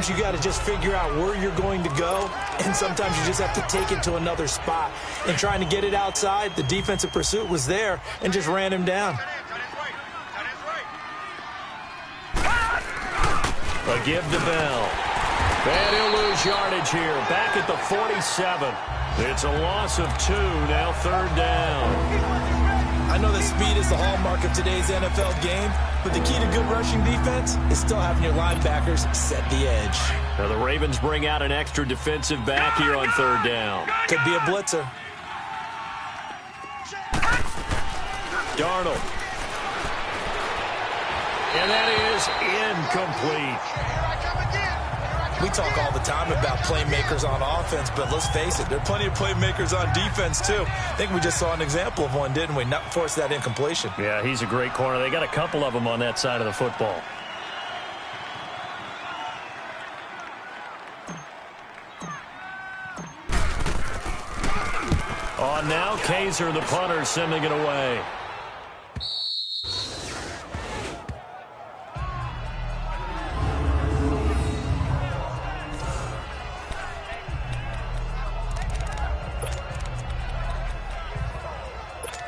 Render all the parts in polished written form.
sometimes you got to just figure out where you're going to go, and sometimes you just have to take it to another spot. And trying to get it outside, the defensive pursuit was there and just ran him down. A give to Bell. And he'll lose yardage here. Back at the 47. It's a loss of 2, now 3rd down. I know that speed is the hallmark of today's NFL game, but the key to good rushing defense is still having your linebackers set the edge. Now the Ravens bring out an extra defensive back here on 3rd down. Could be a blitzer. Darnold. And that is incomplete. We talk all the time about playmakers on offense, but let's face it, there are plenty of playmakers on defense, too. I think we just saw an example of one, didn't we? Not force that incompletion. Yeah, he's a great corner. They got a couple of them on that side of the football. On now, Kaiser, the punter, sending it away.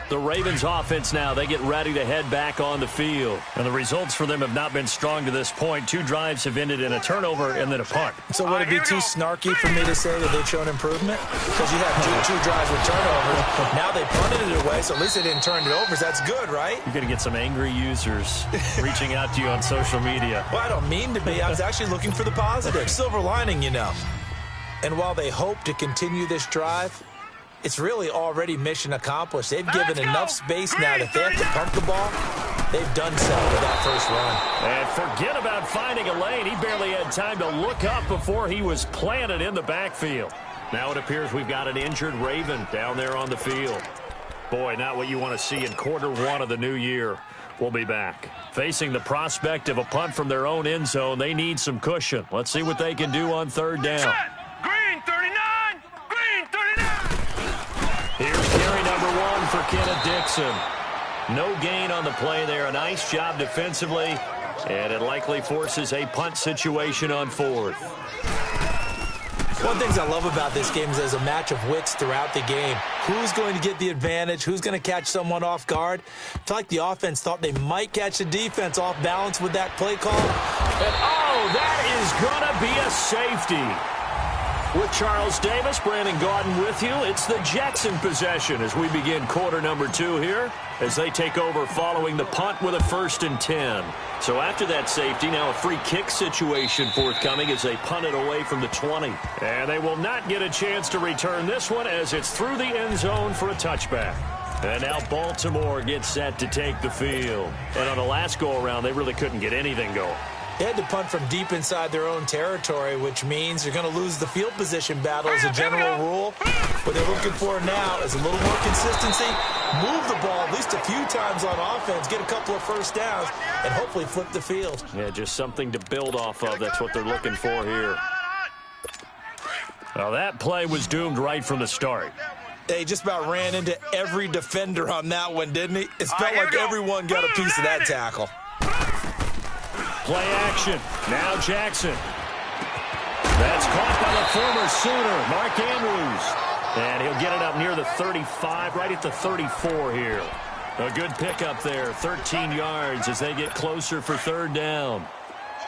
The Ravens offense now, they get ready to head back on the field. And the results for them have not been strong to this point. 2 drives have ended in a turnover and then a punt. So would it be too snarky for me to say that they've shown improvement? Because you have two drives with turnovers. Now they punted it away, so at least they didn't turn it over. So that's good, right? You're going to get some angry users reaching out to you on social media. Well, I don't mean to be. I was actually looking for the positive. Silver lining, you know. And while they hope to continue this drive, it's really already mission accomplished. They've given enough space now that they have to pump the ball. They've done so with that first run. And forget about finding a lane. He barely had time to look up before he was planted in the backfield. Now it appears we've got an injured Raven down there on the field. Boy, not what you want to see in Q1 of the new year. We'll be back. Facing the prospect of a punt from their own end zone, they need some cushion. Let's see what they can do on 3rd down. Here's carry number 1 for Kenneth Dixon. No gain on the play there. A nice job defensively, and it likely forces a punt situation on 4th. One of the things I love about this game is there's a match of wits throughout the game. Who's going to get the advantage? Who's going to catch someone off guard? I feel like the offense thought they might catch the defense off balance with that play call. And, oh, that is going to be a safety. With Charles Davis, Brandon Gaudin with you. It's the Jetson possession as we begin quarter number 2 here as they take over following the punt with a 1st and 10. So after that safety, now a free kick situation forthcoming as they punt it away from the 20. And they will not get a chance to return this one as it's through the end zone for a touchback. And now Baltimore gets set to take the field. And on the last go-around, they really couldn't get anything going. They had to punt from deep inside their own territory, which means you're going to lose the field position battle as a general rule. What they're looking for now is a little more consistency, move the ball at least a few times on offense, get a couple of first downs, and hopefully flip the field. Yeah, just something to build off of. That's what they're looking for here. Well, that play was doomed right from the start. They just about ran into every defender on that one, didn't he? It felt like everyone got a piece of that tackle. Play action. Now Jackson. That's caught by the former Sooner, Mark Andrews. And he'll get it up near the 35, right at the 34 here. A good pickup there, 13 yards as they get closer for 3rd down.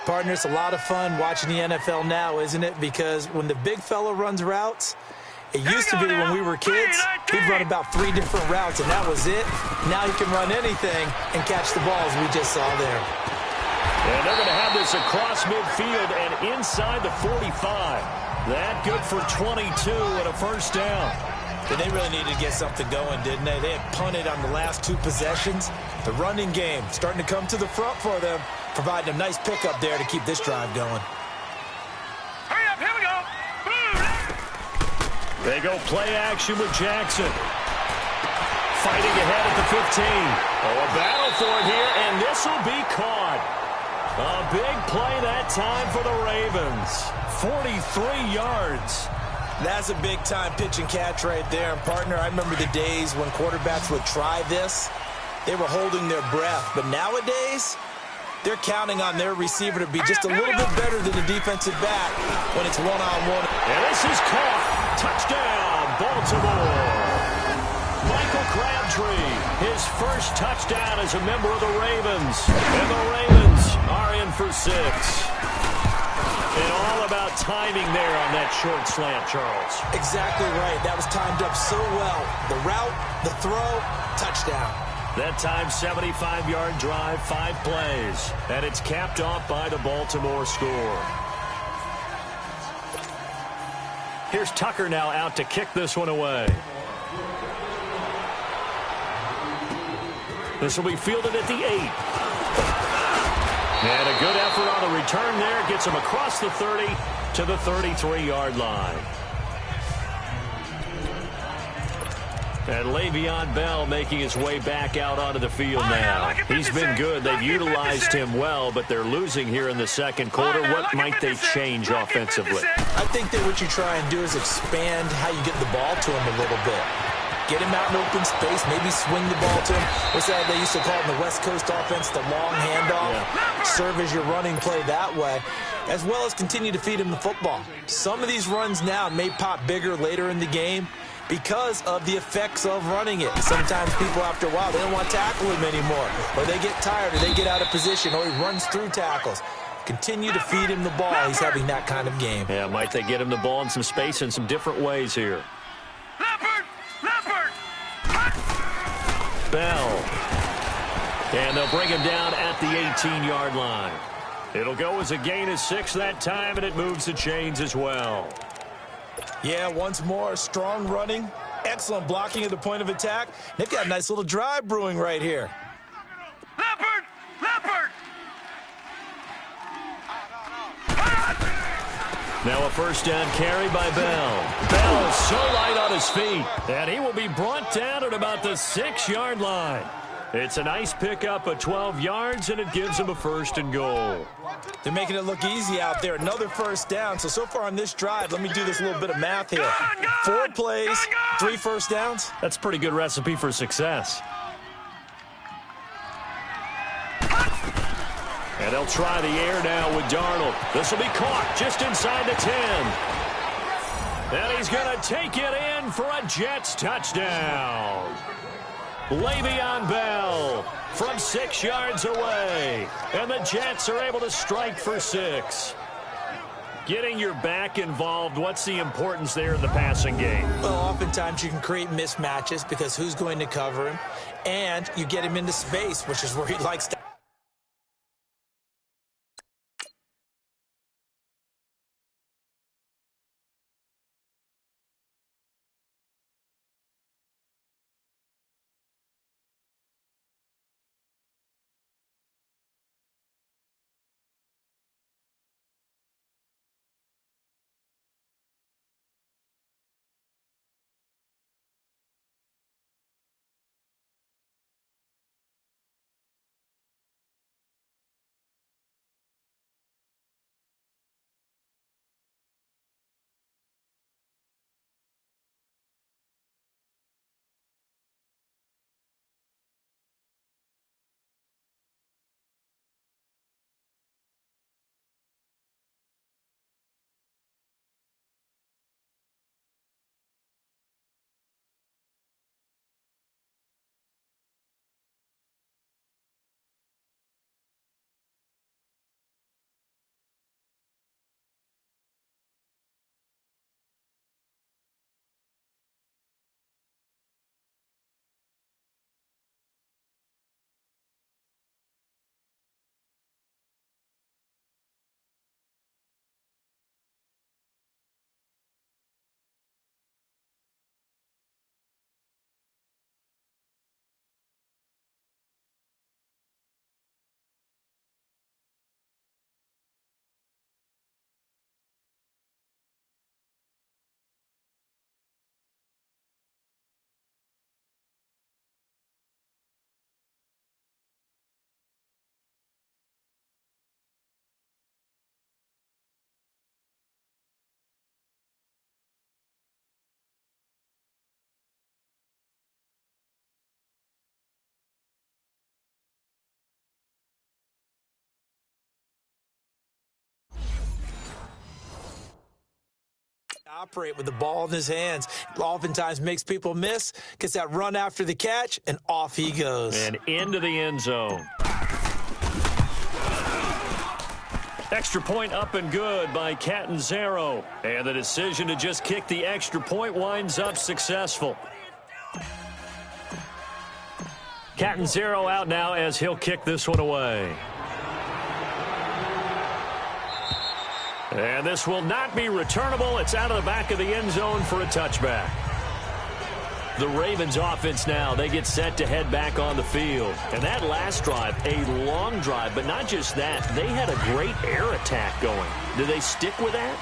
Partner, it's a lot of fun watching the NFL now, isn't it? Because when the big fella runs routes, it used to be when we were kids, he'd run about 3 different routes, and that was it. Now he can run anything and catch the balls we just saw there. And they're going to have this across midfield and inside the 45. That good for 22 and a 1st down. And they really needed to get something going, didn't they? They had punted on the last 2 possessions. The running game starting to come to the front for them, providing a nice pickup there to keep this drive going. Hurry up, here we go. They go play action with Jackson. Fighting ahead at the 15. Oh, a battle for it here, and this will be caught. A big play that time for the Ravens. 43 yards. That's a big-time pitch and catch right there. And, partner, I remember the days when quarterbacks would try this. They were holding their breath. But nowadays, They're counting on their receiver to be just a little bit better than the defensive back when it's one-on-one. And this is caught. Touchdown, Baltimore. Michael Crabtree, his first touchdown as a member of the Ravens. And the Ravens are in for 6. And all about timing there on that short slant, Charles. Exactly right. That was timed up so well. The route, the throw, touchdown. That time, 75-yard drive, 5 plays. And it's capped off by the Baltimore score. Here's Tucker now out to kick this one away. This will be fielded at the 8. And a good effort on the return there. Gets him across the 30 to the 33-yard line. And Le'Veon Bell making his way back out onto the field now. He's been good. They've utilized him well, but they're losing here in the second quarter. What might they change offensively? I think that what you try and do is expand how you get the ball to him a little bit. Get him out in open space, maybe swing the ball to him. What's that they used to call it in the West Coast offense, the long handoff? Yeah. Serve as your running play that way, as well as continue to feed him the football. Some of these runs now may pop bigger later in the game because of the effects of running it. Sometimes people, after a while, they don't want to tackle him anymore, or they get tired, or they get out of position, or he runs through tackles. Continue to feed him the ball. He's having that kind of game. Yeah, might they get him the ball in some space in some different ways here. Bell. And they'll bring him down at the 18-yard line. It'll go as a gain of 6 that time, and it moves the chains as well. Yeah, once more, strong running, excellent blocking at the point of attack. They've got a nice little drive brewing right here. Leopard! Now a first down carry by Bell. Bell is so light on his feet, and he will be brought down at about the 6-yard line. It's a nice pickup of 12 yards, and it gives him a 1st and goal. They're making it look easy out there. Another first down. So far on this drive, let me do this little bit of math here. 4 plays, 3 first downs. That's a pretty good recipe for success. And they'll try the air now with Darnold. This will be caught just inside the 10. And he's going to take it in for a Jets touchdown. Le'Veon Bell from 6 yards away. And the Jets are able to strike for 6. Getting your back involved, what's the importance there in the passing game? Well, oftentimes you can create mismatches because who's going to cover him? And you get him into space, which is where he likes to operate with the ball in his hands. Oftentimes makes people miss, gets that run after the catch, and off he goes. And into the end zone. Extra point up and good by Catanzaro. And the decision to just kick the extra point winds up successful. Catanzaro out now as he'll kick this one away. And this will not be returnable. It's out of the back of the end zone for a touchback. The Ravens offense now, they get set to head back on the field. And that last drive, a long drive, but not just that. They had a great air attack going. Do they stick with that?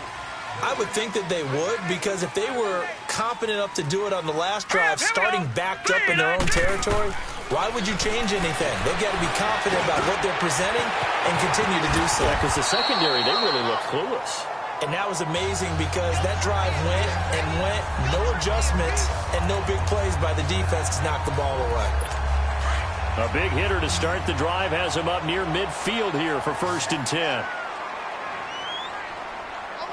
I would think that they would, because if they were competent enough to do it on the last drive, starting backed up in their own territory, why would you change anything? They've got to be confident about what they're presenting and continue to do so. Yeah, because the secondary, they really look clueless. And that was amazing because that drive went and went, no adjustments and no big plays by the defense to knock the ball away. A big hitter to start the drive has him up near midfield here for 1st and 10.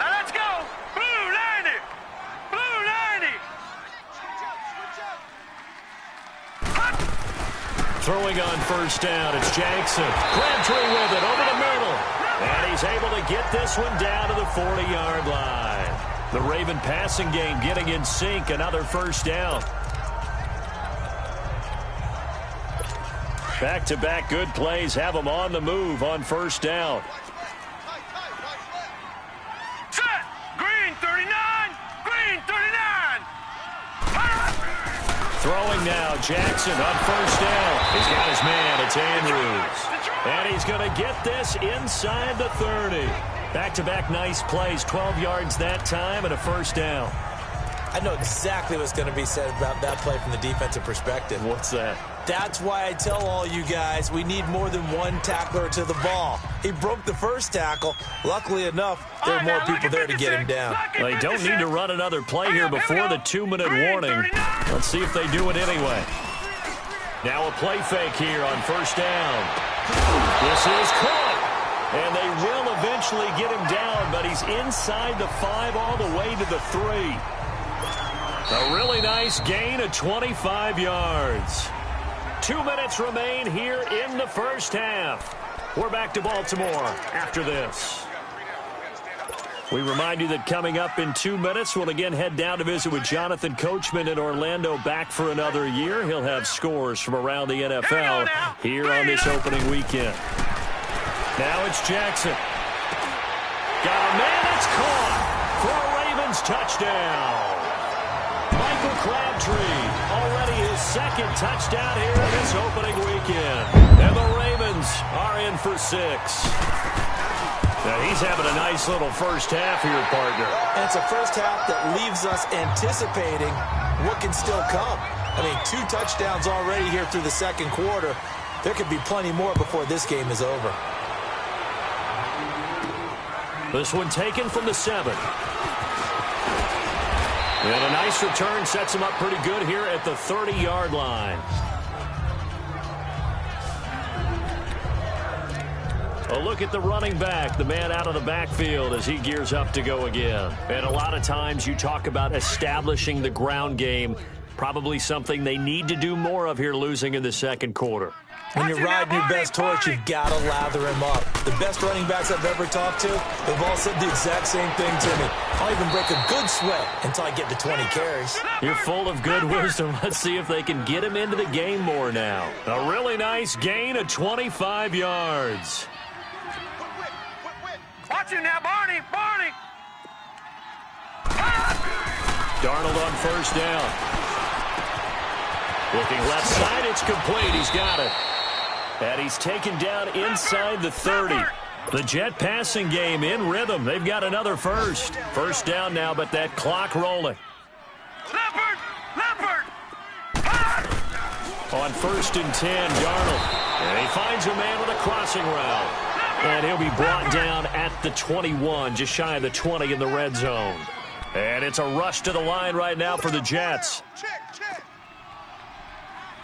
Now let's go. Blue 90. Blue 90. Throwing on 1st down, it's Jackson. Crabtree with it over the middle. And he's able to get this one down to the 40-yard line. The Raven passing game getting in sync. Another 1st down. Back-to-back good plays have them on the move on 1st down. Set. Green 39. Green 39. Throwing now, Jackson on 1st down. He's got his man, it's Andrews. And he's going to get this inside the 30. Back-to-back nice plays, 12 yards that time and a 1st down. I know exactly what's going to be said about that play from the defensive perspective. What's that? That's why I tell all you guys we need more than one tackler to the ball. He broke the first tackle. Luckily enough, there are more people there to get him down. They don't need to run another play here before the 2-minute warning. Let's see if they do it anyway. Now a play fake here on 1st down. This is caught. And they will eventually get him down, but he's inside the 5 all the way to the 3. A really nice gain of 25 yards. 2 minutes remain here in the 1st half. We're back to Baltimore after this. We remind you that coming up in 2 minutes, we'll again head down to visit with Jonathan Coachman in Orlando, back for another year. He'll have scores from around the NFL here on this opening weekend. Now it's Jackson. Got a man that's caught for a Ravens touchdown. Michael Crabtree, already his 2nd touchdown here in this opening weekend. And the Ravens are in for 6. Now he's having a nice little 1st half here, partner. And it's a 1st half that leaves us anticipating what can still come. I mean, 2 touchdowns already here through the 2nd quarter. There could be plenty more before this game is over. This one taken from the 7. And a nice return sets him up pretty good here at the 30-yard line. A look at the running back, the man out of the backfield as he gears up to go again. And a lot of times you talk about establishing the ground game, probably something they need to do more of here losing in the 2nd quarter. When you're riding your best horse, you've got to lather him up. The best running backs I've ever talked to, they've all said the exact same thing to me. I'll even break a good sweat until I get to 20 carries. You're full of good wisdom. Let's see if they can get him into the game more now. A really nice gain of 25 yards. Watch him now, Barney. Barney. Darnold on 1st down. Looking left side, it's complete. He's got it. And he's taken down inside the 30. The Jet passing game in rhythm. They've got another 1st. 1st down now, but that clock rolling. Leopard. Leopard. On 1st and 10, Darnold. And he finds a man with a crossing route. And he'll be brought down at the 21, just shy of the 20 in the red zone. And it's a rush to the line right now for the Jets. Check.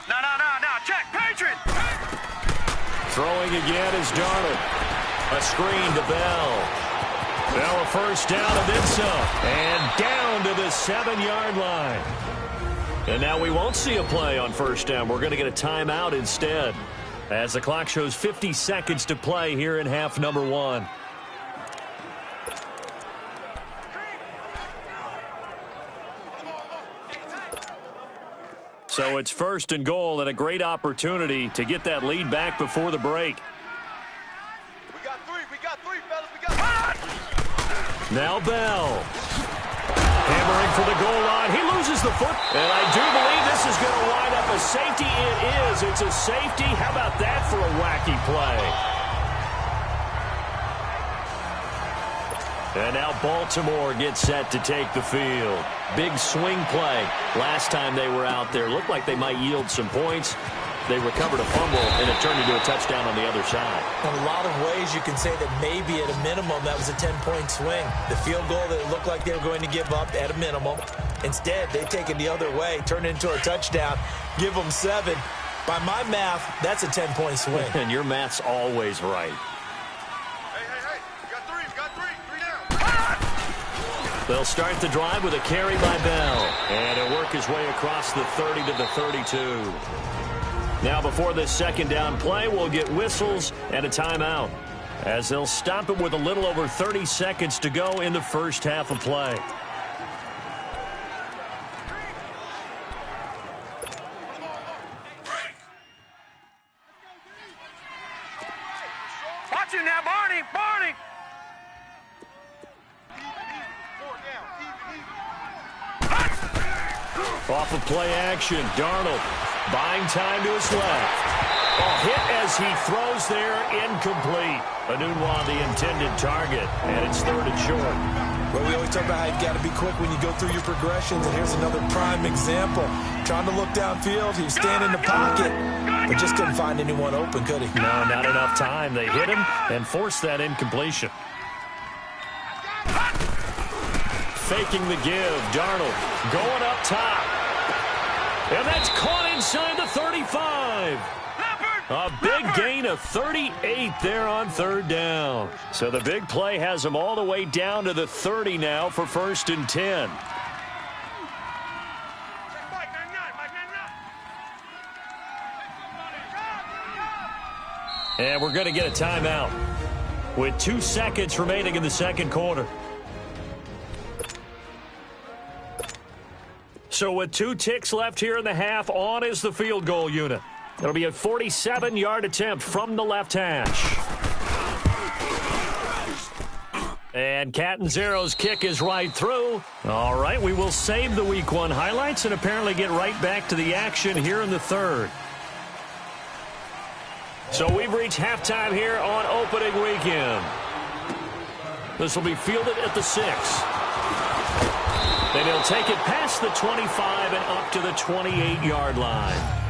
No. Check. Patriot. Throwing again is Darnold. A screen to Bell. Well, a first down and then some. And down to the 7-yard line. And now we won't see a play on first down. We're going to get a timeout instead, as the clock shows 50 seconds to play here in half number 1. So it's first and goal, and a great opportunity to get that lead back before the break. We got three, fellas. We got Now Bell. Hammering for the goal line. He loses the foot. And I do believe this is going to wind up a safety. It is. It's a safety. How about that for a wacky play? And now Baltimore gets set to take the field. Big swing play. Last time they were out there, looked like they might yield some points. They recovered a fumble, and it turned into a touchdown on the other side. In a lot of ways, you can say that maybe at a minimum that was a 10-point swing. The field goal that it looked like they were going to give up at a minimum. Instead, they take it the other way, turn it into a touchdown, give them 7. By my math, that's a 10-point swing. And your math's always right. Hey. We got three. 3 down. They'll start the drive with a carry by Bell. And he'll work his way across the 30 to the 32. Now before this second down play, we'll get whistles and a timeout, as they'll stop it with a little over 30 seconds to go in the first half of play. Watch it now, Barney. Off of play action, Darnold buying time to his left. Hit as he throws there, incomplete. Anunwa, the intended target, and it's 3rd and short. Well, we always talk about how you've got to be quick when you go through your progressions, and here's another prime example. Trying to look downfield, he was standing in the pocket, but just couldn't find anyone open, could he? No, not enough time. They hit him and forced that incompletion. Faking the give, Darnold going up top. And that's caught inside the 35. A big gain of 38 there on 3rd down. So the big play has them all the way down to the 30 now for 1st and 10. And we're going to get a timeout with 2 seconds remaining in the second quarter. So with 2 ticks left here in the half, on is the field goal unit. It'll be a 47-yard attempt from the left hash. And Catanzaro's kick is right through. All right, we will save the Week 1 highlights and apparently get right back to the action here in the 3rd. So we've reached halftime here on opening weekend. This will be fielded at the 6. Then he'll take it past the 25 and up to the 28-yard line.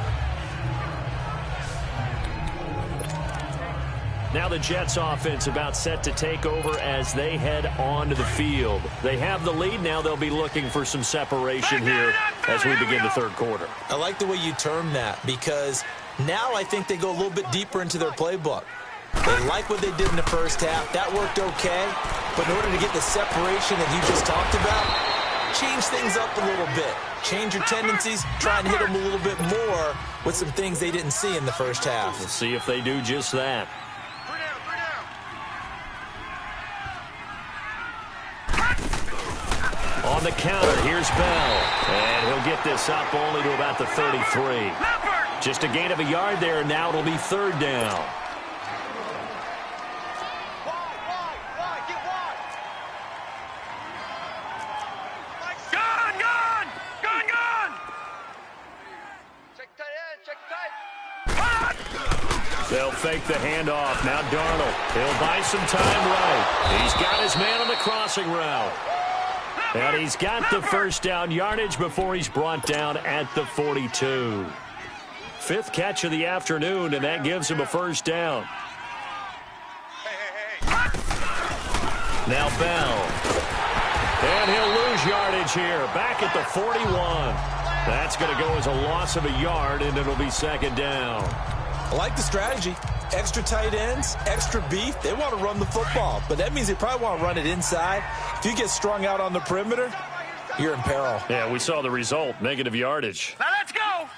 Now the Jets offense about set to take over as they head onto the field. They have the lead. Now they'll be looking for some separation here as we begin the 3rd quarter. I like the way you term that, because now I think they go a little bit deeper into their playbook. They like what they did in the first half. That worked okay. But in order to get the separation that you just talked about, change things up a little bit. Change your tendencies. Try and hit them a little bit more with some things they didn't see in the first half. We'll see if they do just that. 3 down. On the counter, here's Bell. And he'll get this up only to about the 33. Just a gain of a yard there, and now it'll be 3rd down. They'll fake the handoff. Now Darnold. He'll buy some time right. He's got his man on the crossing route. And he's got the first down yardage before he's brought down at the 42. 5th catch of the afternoon, and that gives him a first down. Now Bell. And he'll lose yardage here. Back at the 41. That's going to go as a loss of a yard, and it'll be 2nd down. I like the strategy. Extra tight ends, extra beef, they want to run the football. But that means they probably want to run it inside. If you get strung out on the perimeter, you're in peril. Yeah, we saw the result, negative yardage. Now let's go.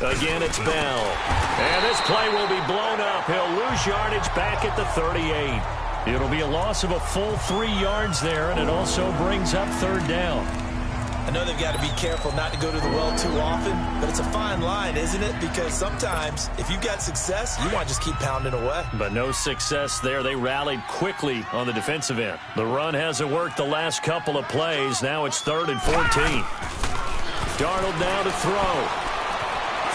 Again, it's Bell. And this play will be blown up. He'll lose yardage back at the 38. It'll be a loss of a full 3 yards there, and it also brings up third down. I know they've got to be careful not to go to the well too often, but it's a fine line, isn't it? Because sometimes, if you've got success, you want to just keep pounding away. But no success there. They rallied quickly on the defensive end. The run hasn't worked the last couple of plays. Now it's 3rd and 14. Darnold now to throw.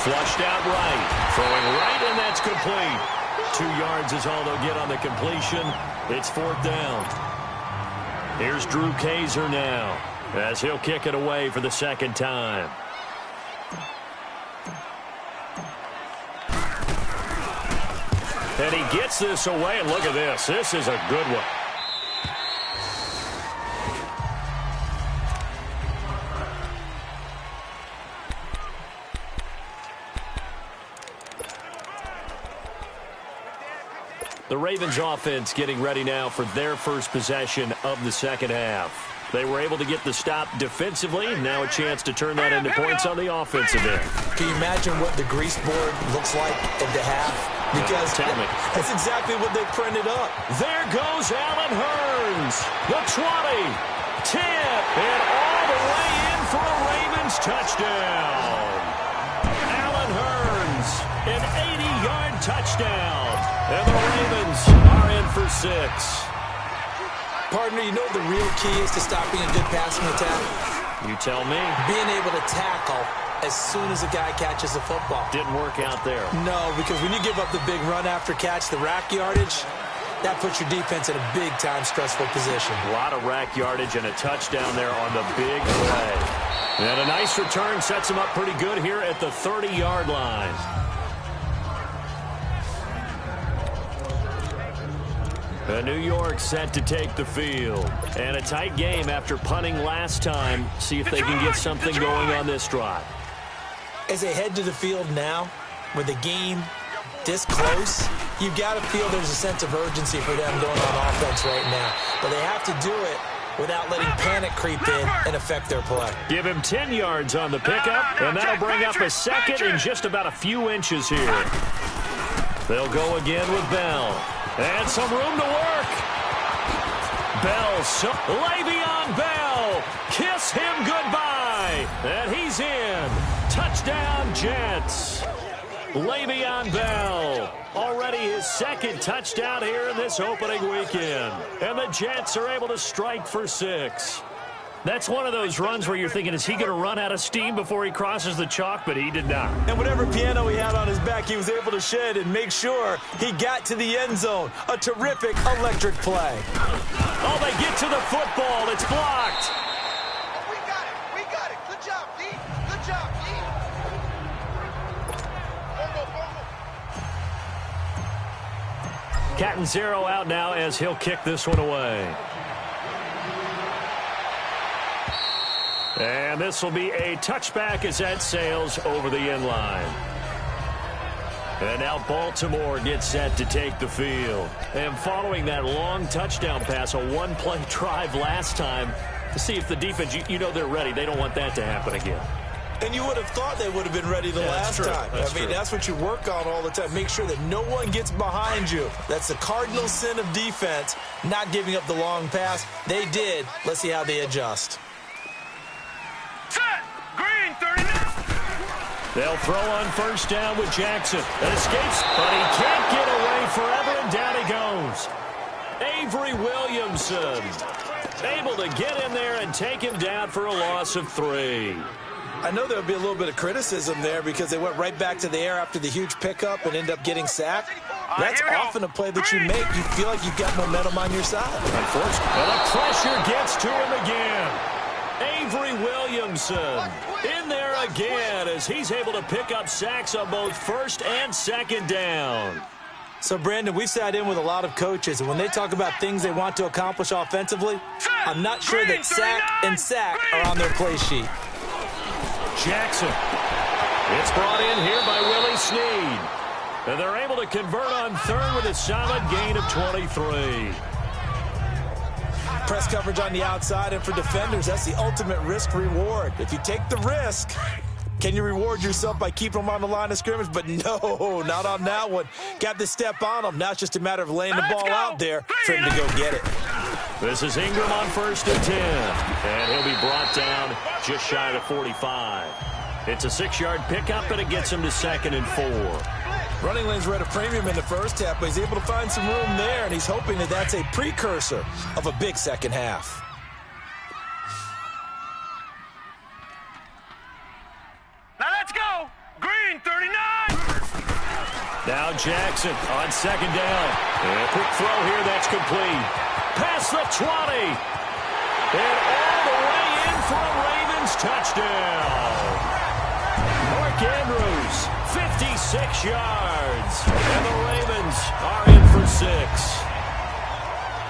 Flushed out right. Throwing right, and that's complete. 2 yards is all they'll get on the completion. It's 4th down. Here's Drew Kaiser now, as he'll kick it away for the 2nd time. And he gets this away, and look at this. This is a good one. The Ravens offense getting ready now for their first possession of the 2nd half. They were able to get the stop defensively. Now a chance to turn that into points on the offensive end. Can you imagine what the grease board looks like at the half? Because tell me. That's exactly what they printed up. There goes Allen Hurns. The 20, 10, and all the way in for a Ravens touchdown. Allen Hurns, an 80-yard touchdown. And the Ravens are in for 6. Partner, you know what the real key is to stopping a good passing attack? You tell me. Being able to tackle as soon as a guy catches the football. Didn't work out there. No, because when you give up the big run after catch, the rack yardage, that puts your defense in a big-time stressful position. A lot of rack yardage and a touchdown there on the big play. And a nice return sets him up pretty good here at the 30-yard line. New York set to take the field. And a tight game after punting last time. See if they can get something going on this drive. As they head to the field now, with the game this close, you've got to feel there's a sense of urgency for them going on offense right now. But they have to do it without letting panic creep in and affect their play. Give him 10 yards on the pickup, and that'll bring up a 2nd and just about a few inches here. They'll go again with Bell. And some room to work. Bell, Le'Veon Bell, kiss him goodbye. And he's in. Touchdown, Jets. Le'Veon Bell, already his 2nd touchdown here in this opening weekend. And the Jets are able to strike for 6. That's one of those runs where you're thinking, is he going to run out of steam before he crosses the chalk? But he did not. And whatever piano he had on his back, he was able to shed and make sure he got to the end zone. A terrific electric play. Oh, they get to the football. It's blocked. We got it. We got it. Good job, D. Good job, D. Catanzaro out now as he'll kick this one away. And this will be a touchback as that sails over the end line. And now Baltimore gets set to take the field. And following that long touchdown pass, a one-play drive last time, to see if the defense, you know they're ready. They don't want that to happen again. And you would have thought they would have been ready the last time. That's what you work on all the time. Make sure that no one gets behind you. That's the cardinal sin of defense, not giving up the long pass. They did. Let's see how they adjust. Set. Green, 39. They'll throw on 1st down with Jackson. That escapes, but he can't get away forever, and down he goes. Avery Williamson able to get in there and take him down for a loss of 3. I know there'll be a little bit of criticism there because they went right back to the air after the huge pickup and end up getting sacked. That's often a play that you make. You feel like you've got momentum on your side. Unfortunately, and the pressure gets to him again. Avery Williamson in there again as he's able to pick up sacks on both 1st and 2nd down. So, Brandon, we've sat in with a lot of coaches, and when they talk about things they want to accomplish offensively, I'm not sure that sack and sack are on their play sheet. Jackson. It's brought in here by Willie Snead. And they're able to convert on third with a solid gain of 23. Press coverage on the outside, and for defenders, that's the ultimate risk-reward. If you take the risk, can you reward yourself by keeping them on the line of scrimmage? But no, not on that one. Got to step on them. Now it's just a matter of laying the ball out there for him to go get it. This is Ingram on 1st and 10. And he'll be brought down just shy of the 45. It's a 6-yard pickup, and it gets him to 2nd and 4. Running lanes were at a premium in the first half, but he's able to find some room there, and he's hoping that that's a precursor of a big second half. Now let's go. Green, 39. Now Jackson on 2nd down. And a quick throw here, that's complete. Past the 20. And all the way in for a Ravens touchdown. Mark Andrews, 56 yards. And the Ravens are in for 6.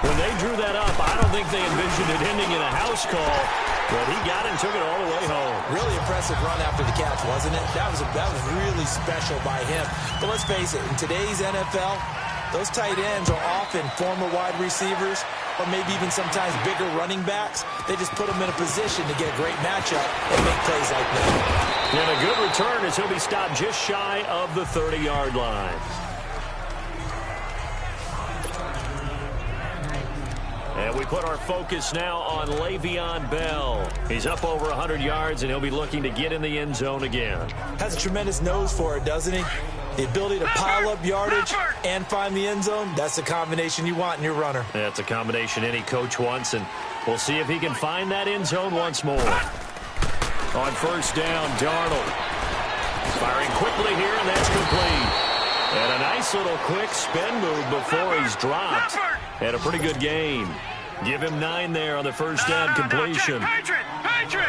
When they drew that up, I don't think they envisioned it ending in a house call, but he got it and took it all the way home. Really impressive run after the catch, wasn't it? That was really special by him. But let's face it, in today's NFL, those tight ends are often former wide receivers or maybe even sometimes bigger running backs. They just put them in a position to get a great matchup and make plays like that. And a good return as he'll be stopped just shy of the 30-yard line. And we put our focus now on Le'Veon Bell. He's up over 100 yards, and he'll be looking to get in the end zone again. Has a tremendous nose for it, doesn't he? The ability to pile up yardage and find the end zone, that's the combination you want in your runner. That's a combination any coach wants, and we'll see if he can find that end zone once more. On 1st down, Darnold. Firing quickly here, and that's complete. And a nice little quick spin move before he's dropped. And a pretty good game. Give him 9 there on the 1st down completion. Patriot!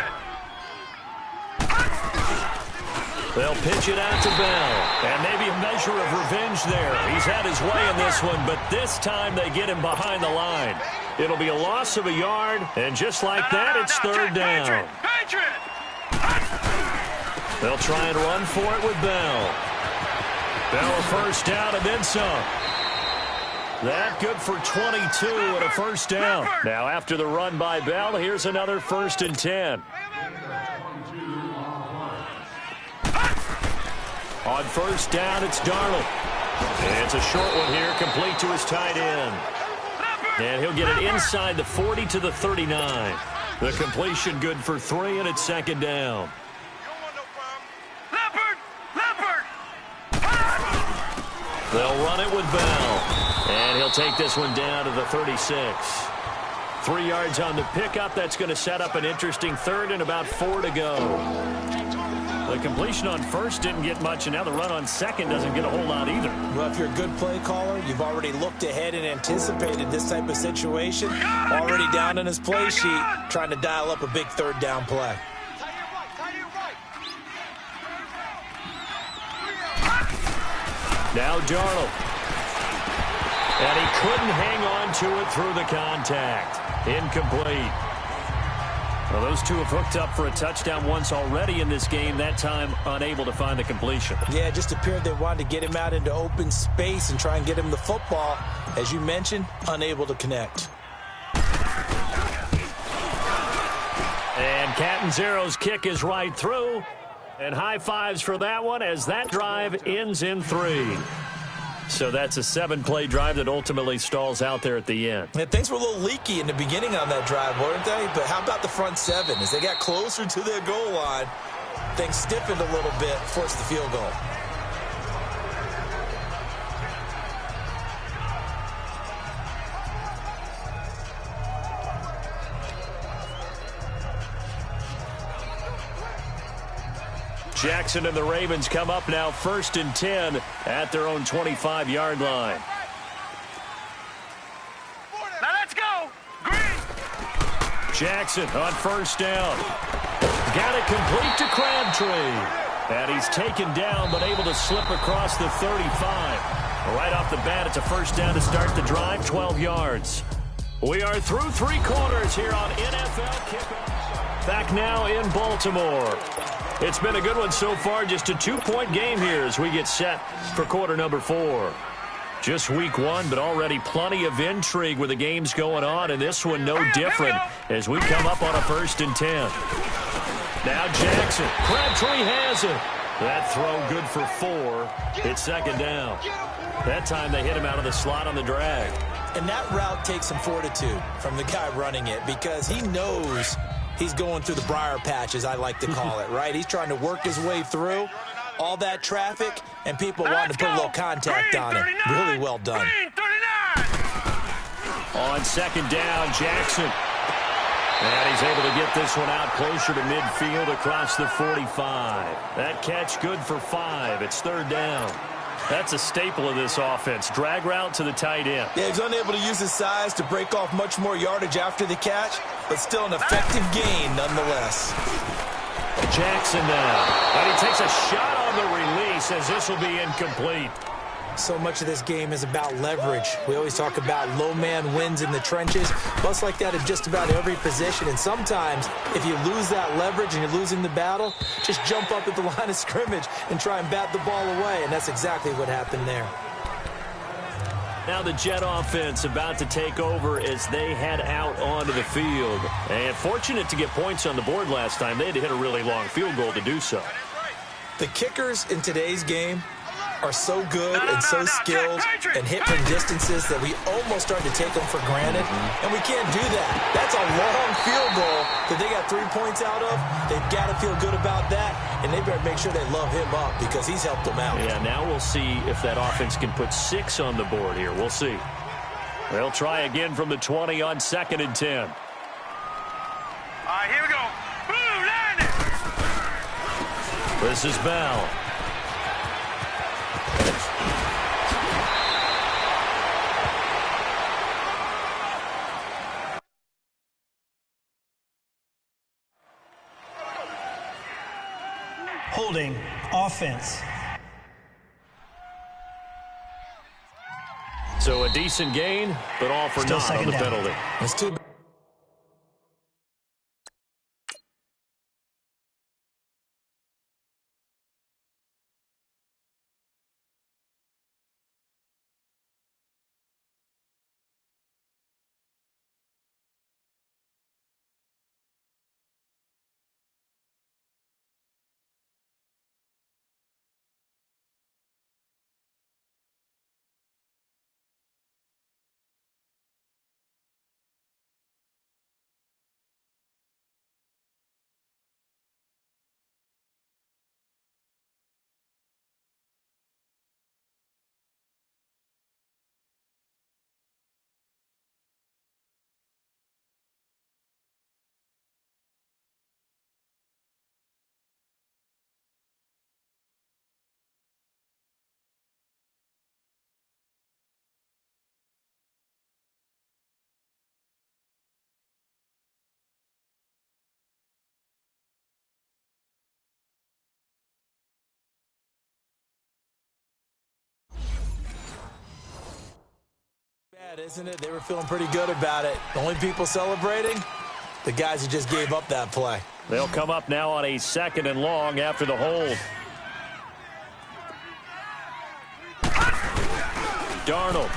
They'll pitch it out to Bell. And maybe a measure of revenge there. He's had his way in this one, but this time they get him behind the line. It'll be a loss of a yard, and just like that, it's 3rd down. They'll try and run for it with Bell. Bell a 1st down and then some. That good for 22 and a 1st down. Now after the run by Bell, here's another 1st and 10. On 1st down, it's Darnold. And it's a short one here, complete to his tight end. And he'll get it inside the 40 to the 39. The completion good for 3, and it's 2nd down. They'll run it with Bell. And he'll take this one down to the 36. 3 yards on the pickup. That's going to set up an interesting 3rd and about 4 to go. The completion on 1st didn't get much, and now the run on 2nd doesn't get a whole lot either. Well, if you're a good play caller, you've already looked ahead and anticipated this type of situation. Already down in his play sheet, trying to dial up a big 3rd down play. Now Darnold. And he couldn't hang on to it through the contact. Incomplete. Well, those two have hooked up for a touchdown once already in this game, that time unable to find the completion. Yeah, it just appeared they wanted to get him out into open space and try and get him the football. As you mentioned, unable to connect. And Catanzaro's kick is right through. And high fives for that one as that drive ends in 3. So that's a 7-play drive that ultimately stalls out there at the end. Yeah, things were a little leaky in the beginning on that drive, weren't they? But how about the front 7? As they got closer to their goal line, things stiffened a little bit, forced the field goal. Jackson and the Ravens come up now 1st and 10 at their own 25-yard line. Now let's go. Green. Jackson on 1st down. Got it complete to Crabtree. And he's taken down but able to slip across the 35. Right off the bat, it's a 1st down to start the drive, 12 yards. We are through 3 quarters here on NFL Kickoff. Back now in Baltimore. It's been a good one so far. Just a 2-point game here as we get set for quarter number 4. Just week 1, but already plenty of intrigue with the games going on, and this one no different as we come up on a 1st and 10. Now Jackson. Crabtree has it. That throw good for 4. It's 2nd down. That time they hit him out of the slot on the drag. And that route takes some fortitude from the guy running it because he knows he's going through the briar patch, as I like to call it, right? He's trying to work his way through all that traffic and people wanting to put a little contact on him. Really well done. On 2nd down, Jackson. And he's able to get this one out closer to midfield across the 45. That catch good for 5. It's 3rd down. That's a staple of this offense. Drag route to the tight end. Yeah, he's unable to use his size to break off much more yardage after the catch, but still an effective gain nonetheless. Jackson now. And he takes a shot on the release as this will be incomplete. So much of this game is about leverage. We always talk about low man wins in the trenches. Bust like that in just about every position. And sometimes, if you lose that leverage and you're losing the battle, just jump up at the line of scrimmage and try and bat the ball away. And that's exactly what happened there. Now the Jet offense about to take over as they head out onto the field. And fortunate to get points on the board last time. They had to hit a really long field goal to do so. The kickers in today's game are so good and so skilled and hit from distances that we almost start to take them for granted, and we can't do that. That's a long field goal that they got 3 points out of. They've got to feel good about that, and they better make sure they love him up because he's helped them out. Yeah, now we'll see if that offense can put 6 on the board here. We'll see. They'll try again from the 20 on 2nd and 10. All right, here we go. Blue, line it. This is Bell. Holding offense. So a decent gain, but all for naught on the penalty. That's too bad. Isn't it? They were feeling pretty good about it. The only people celebrating, the guys who just gave up that play. They'll come up now on a 2nd and long after the hold. Darnold.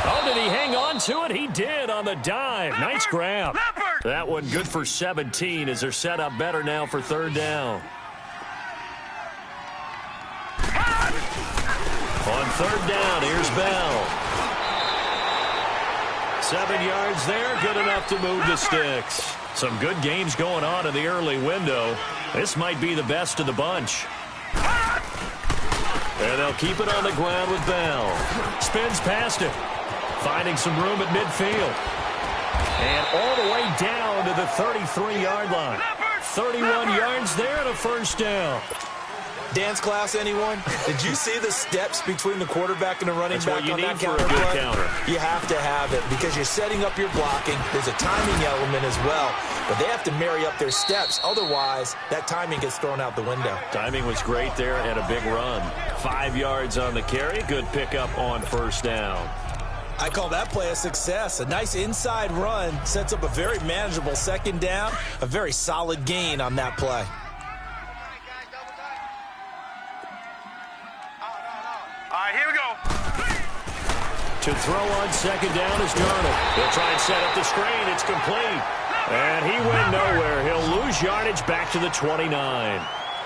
Oh, did he hang on to it? He did on the dive. Nice grab. That one good for 17 as they're set up better now for 3rd down. On 3rd down, here's Bell. 7 yards there, good enough to move the sticks. Some good games going on in the early window. This might be the best of the bunch. And they'll keep it on the ground with Bell. Spins past it, finding some room at midfield. And all the way down to the 33-yard line. 31 yards there and a 1st down. Dance class, anyone? Did you see the steps between the quarterback and the running back on that counter play? You have to have it because you're setting up your blocking. There's a timing element as well, but they have to marry up their steps. Otherwise, that timing gets thrown out the window. Timing was great there and a big run. 5 yards on the carry. Good pickup on 1st down. I call that play a success. A nice inside run sets up a very manageable second down, a very solid gain on that play. All right, here we go. To throw on second down is Darnold. He'll try and set up the screen. It's complete. And he went nowhere. He'll lose yardage back to the 29.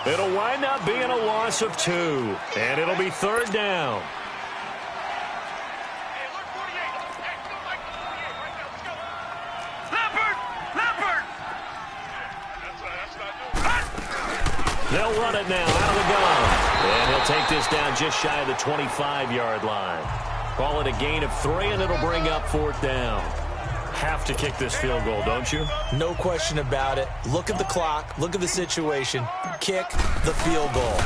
It'll wind up being a loss of 2. And it'll be third down. They'll run it now out of the gun. And he'll take this down just shy of the 25-yard line. Call it a gain of 3, and it'll bring up fourth down. Have to kick this field goal, don't you? No question about it. Look at the clock. Look at the situation. Kick the field goal.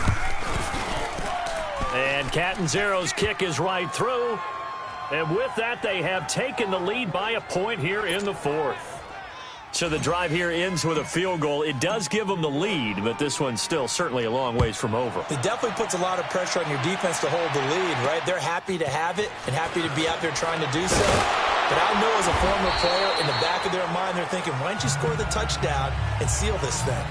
And Catanzaro's kick is right through. And with that, they have taken the lead by a point here in the fourth. So the drive here ends with a field goal. It does give them the lead, but this one's still certainly a long ways from over. It definitely puts a lot of pressure on your defense to hold the lead, right? They're happy to have it and happy to be out there trying to do so. But I know as a former player, in the back of their mind, they're thinking, why don't you score the touchdown and seal this thing?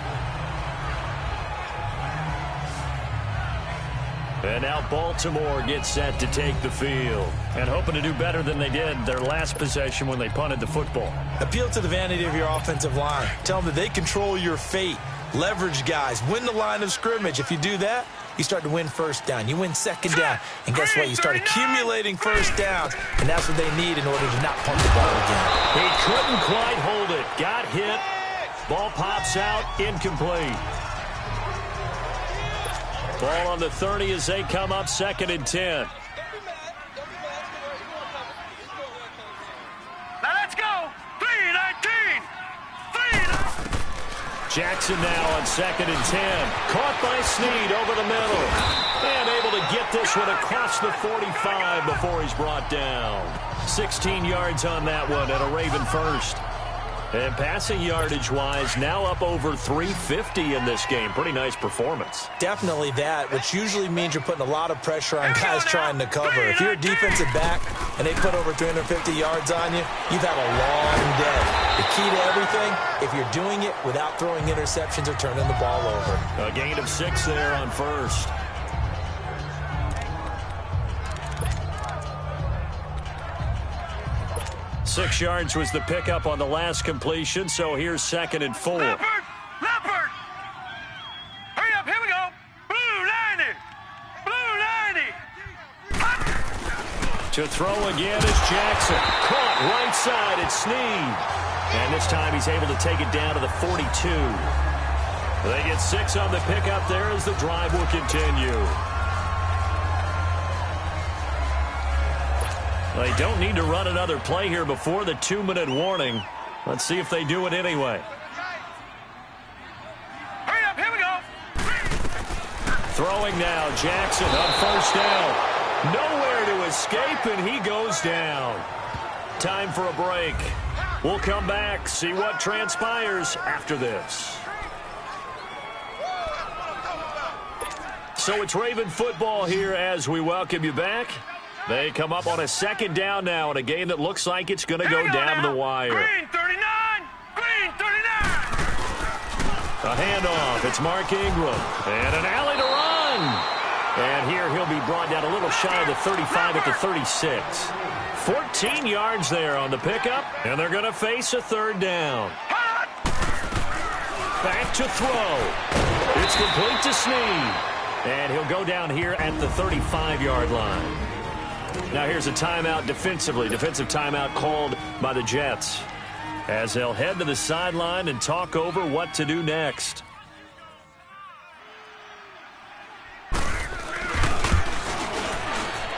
And now Baltimore gets set to take the field and hoping to do better than they did their last possession when they punted the football. Appeal to the vanity of your offensive line. Tell them that they control your fate. Leverage guys. Win the line of scrimmage. If you do that, you start to win first down. You win second down. And guess what? You start accumulating first downs. And that's what they need in order to not punt the ball again. He couldn't quite hold it. Got hit. Ball pops out. Incomplete. Ball on the 30 as they come up 2nd and 10. Now let's go. 3-19. Jackson now on 2nd and 10. Caught by Snead over the middle. And able to get this one across the 45 before he's brought down. 16 yards on that one at a Raven first. And passing yardage-wise, now up over 350 in this game. Pretty nice performance. Definitely that, which usually means you're putting a lot of pressure on guys trying to cover. If you're a defensive back and they put over 350 yards on you, you've had a long day. The key to everything, if you're doing it without throwing interceptions or turning the ball over. A gain of 6 there on first. Six yards was the pickup on the last completion, so here's 2nd and 4. Leopard! Hurry up, here we go! Blue 90! Blue 90! To throw again is Jackson. Caught right side, it's Snead. And this time he's able to take it down to the 42. They get 6 on the pickup there as the drive will continue. They don't need to run another play here before the 2-minute warning. Let's see if they do it anyway. Hurry up, here we go! Throwing now, Jackson on first down. Nowhere to escape, and he goes down. Time for a break. We'll come back, see what transpires after this. So it's Raven football here as we welcome you back. They come up on a 2nd down now in a game that looks like it's going to go down the wire. Green 39! Green 39! A handoff. It's Mark Ingram. And an alley to run. And here he'll be brought down a little shy of the 35 at the 36. 14 yards there on the pickup. And they're going to face a 3rd down. Back to throw. It's complete to Snead. And he'll go down here at the 35-yard line. Now here's a timeout defensively. Defensive timeout called by the Jets as they'll head to the sideline and talk over what to do next.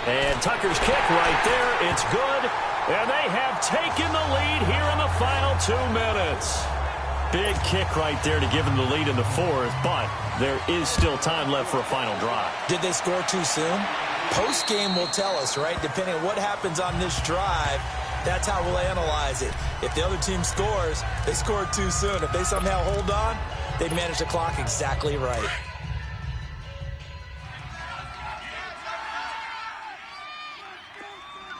And Tucker's kick right there. It's good. And they have taken the lead here in the final 2 minutes. Big kick right there to give them the lead in the 4th, but there is still time left for a final drive. Did they score too soon? Post-game will tell us, right? Depending on what happens on this drive, that's how we'll analyze it. If the other team scores, they scored too soon. If they somehow hold on, they manage the clock exactly right.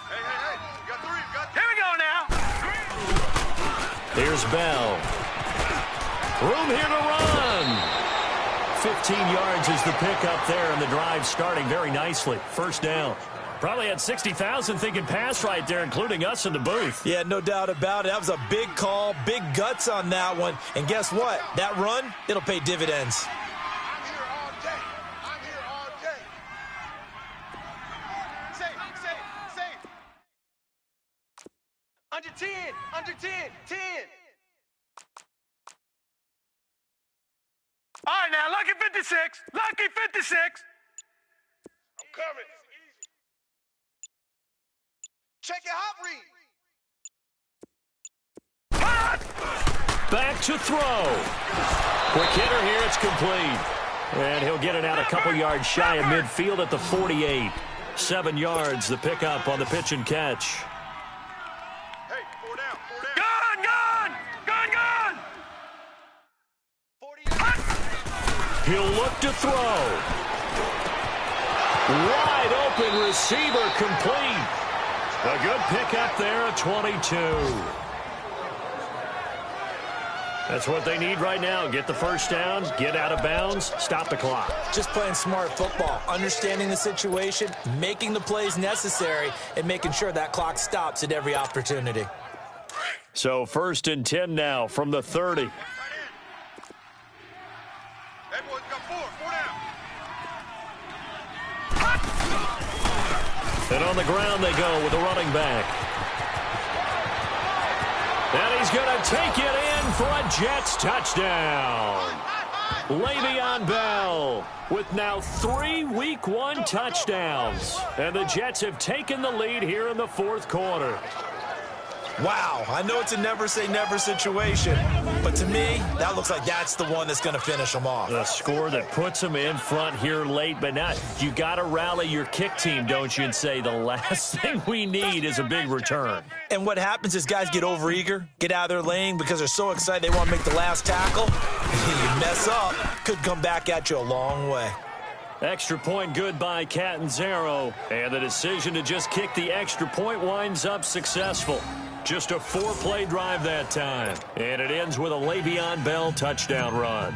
Hey, you got Here's Bell. Room here to run. 15 yards is the pickup there, and the drive starting very nicely. First down. Probably had 60,000 thinking pass right there, including us in the booth. Yeah, no doubt about it. That was a big call, big guts on that one. And guess what? That run, it'll pay dividends. I'm here all day. I'm here all day. Safe. Under 10, 10. All right, now, lucky 56. Lucky 56. I'm coming. Check your hot read. Back to throw. Quick hitter here, it's complete. And he'll get it out a couple yards shy of midfield at the 48. 7 yards, the pickup on the pitch and catch. Hey, 4 down. Gun! 40. He'll look to throw. Wide open receiver complete. A good pickup there at 22. That's what they need right now. Get the first down, get out of bounds, stop the clock. Just playing smart football, understanding the situation, making the plays necessary, and making sure that clock stops at every opportunity. So 1st and 10 now from the 30. Hey, boys, got 4 down. And on the ground they go with a running back. And he's going to take it in for a Jets touchdown. Le'Veon Bell with now 3 Week 1 touchdowns. And the Jets have taken the lead here in the 4th quarter. Wow, I know it's a never-say-never situation, but to me, that looks like that's the one that's going to finish them off. The score that puts them in front here late, but not. You got to rally your kick team, don't you, and say the last thing we need is a big return. And what happens is guys get overeager, get out of their lane because they're so excited they want to make the last tackle. You mess up, could come back at you a long way. Extra point good by Catanzaro, and the decision to just kick the extra point winds up successful. Just a 4-play drive that time. And it ends with a Le'Veon Bell touchdown run.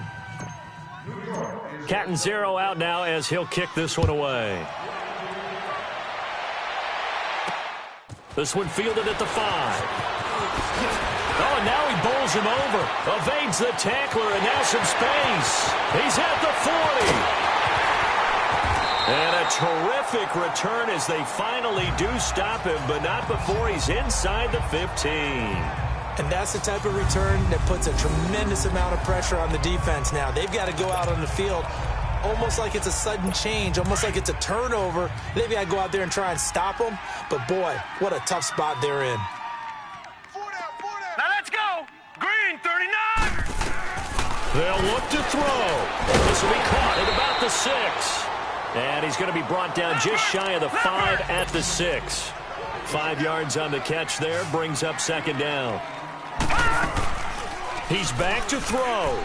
Catanzaro out now as he'll kick this one away. This one fielded at the 5. Oh, and now he bowls him over. Evades the tackler, and now some space. He's at the 40. And a terrific return as they finally do stop him, but not before he's inside the 15. And that's the type of return that puts a tremendous amount of pressure on the defense now. They've got to go out on the field almost like it's a sudden change, almost like it's a turnover. They've got to go out there and try and stop them. But, boy, what a tough spot they're in. 4 down. Now let's go. Green, 39. They'll look to throw. This will be caught at about the 6. And he's going to be brought down just shy of the 5 at the 6. 5 yards on the catch there, brings up 2nd down. He's back to throw.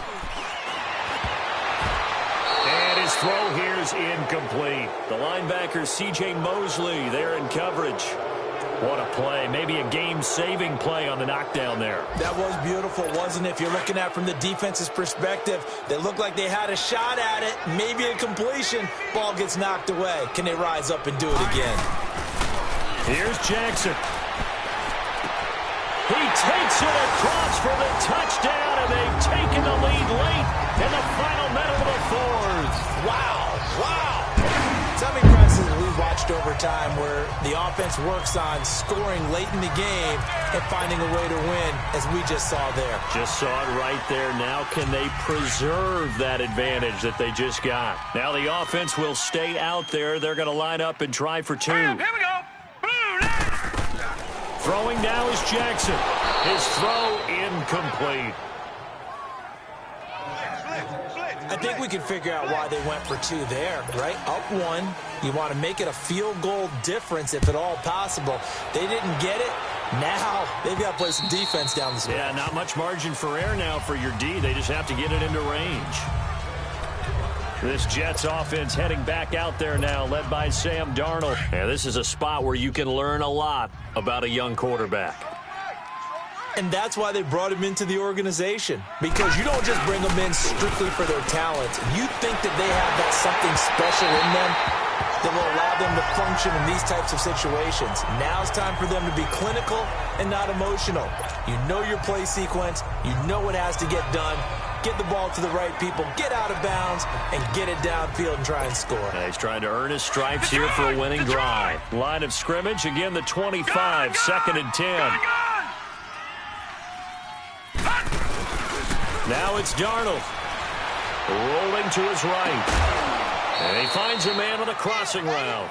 And his throw here is incomplete. The linebacker, C.J. Mosley, there in coverage. What a play. Maybe a game-saving play on the knockdown there. That was beautiful, wasn't it? If you're looking at it from the defense's perspective, they looked like they had a shot at it, maybe a completion. Ball gets knocked away. Can they rise up and do it again? Here's Jackson. He takes it across for the touchdown, and they've taken the lead late in the final minute of the 4th. Wow. How many practices we've watched over time where the offense works on scoring late in the game and finding a way to win, as we just saw there. Just saw it right there. Now can they preserve that advantage that they just got? Now the offense will stay out there. They're going to line up and try for 2. Here we go. Blue. Throwing now is Jackson. His throw incomplete. I think we can figure out why they went for 2 there, right? Up 1. You want to make it a field goal difference if at all possible. They didn't get it. Now they've got to play some defense down the stretch. Yeah, not much margin for error now for your D. They just have to get it into range. This Jets offense heading back out there now, led by Sam Darnold. Yeah, this is a spot where you can learn a lot about a young quarterback. And that's why they brought him into the organization. Because you don't just bring them in strictly for their talent. You think that they have that something special in them that will allow them to function in these types of situations. Now it's time for them to be clinical and not emotional. You know your play sequence. You know what has to get done. Get the ball to the right people, get out of bounds, and get it downfield and try and score. He's trying to earn his stripes here for a winning drive. Line of scrimmage, again the 25, second and 10. Now it's Darnold. Rolling to his right. And he finds a man on a crossing route.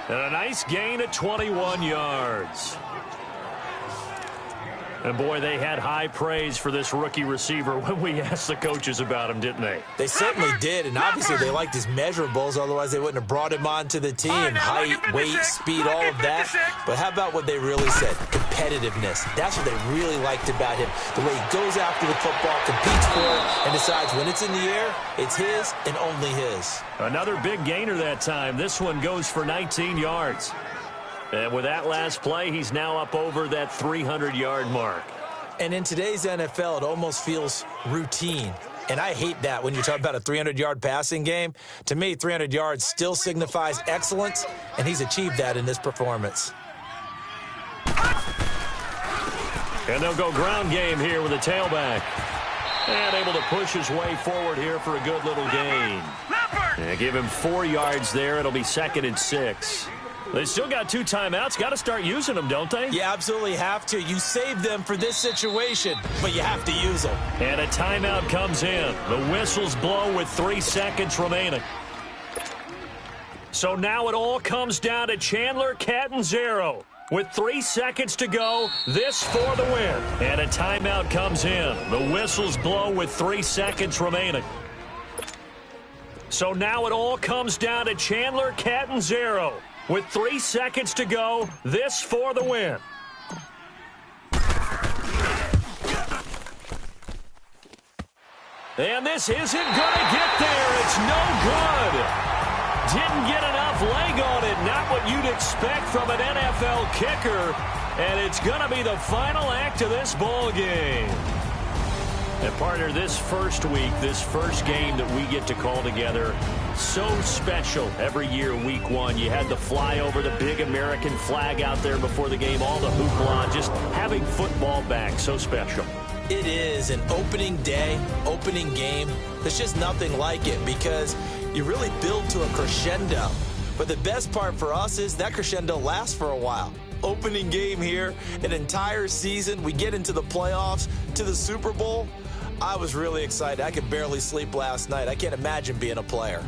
And a nice gain of 21 yards. And, boy, they had high praise for this rookie receiver when we asked the coaches about him, didn't they? They certainly did, and obviously they liked his measurables, otherwise they wouldn't have brought him onto the team. Height, weight, speed, all of that. But how about what they really said? Competitiveness. That's what they really liked about him. The way he goes after the football, competes for it, and decides when it's in the air, it's his and only his. Another big gainer that time. This one goes for 19 yards. And with that last play, he's now up over that 300-yard mark. And in today's NFL, it almost feels routine. And I hate that when you talk about a 300-yard passing game. To me, 300 yards still signifies excellence, and he's achieved that in this performance. And they'll go ground game here with a tailback. And able to push his way forward here for a good little gain. And give him 4 yards there. It'll be second and 6. They still got 2 timeouts. Got to start using them, don't they? You absolutely have to. You save them for this situation, but you have to use them. And a timeout comes in. The whistles blow with 3 seconds remaining. So now it all comes down to Chandler Catanzaro. With 3 seconds to go, this for the win. And a timeout comes in. The whistles blow with 3 seconds remaining. So now it all comes down to Chandler Catanzaro. With 3 seconds to go, this for the win. And this isn't going to get there. It's no good. Didn't get enough leg on it. Not what you'd expect from an NFL kicker. And it's going to be the final act of this ball game. And, partner, this first week, this first game that we get to call together, so special every year, week 1. You had the flyover, the big American flag out there before the game, all the hoopla, just having football back, so special. It is an opening day, opening game. There's just nothing like it because you really build to a crescendo. But the best part for us is that crescendo lasts for a while. Opening game here, an entire season. We get into the playoffs, to the Super Bowl. I was really excited. I could barely sleep last night. I can't imagine being a player.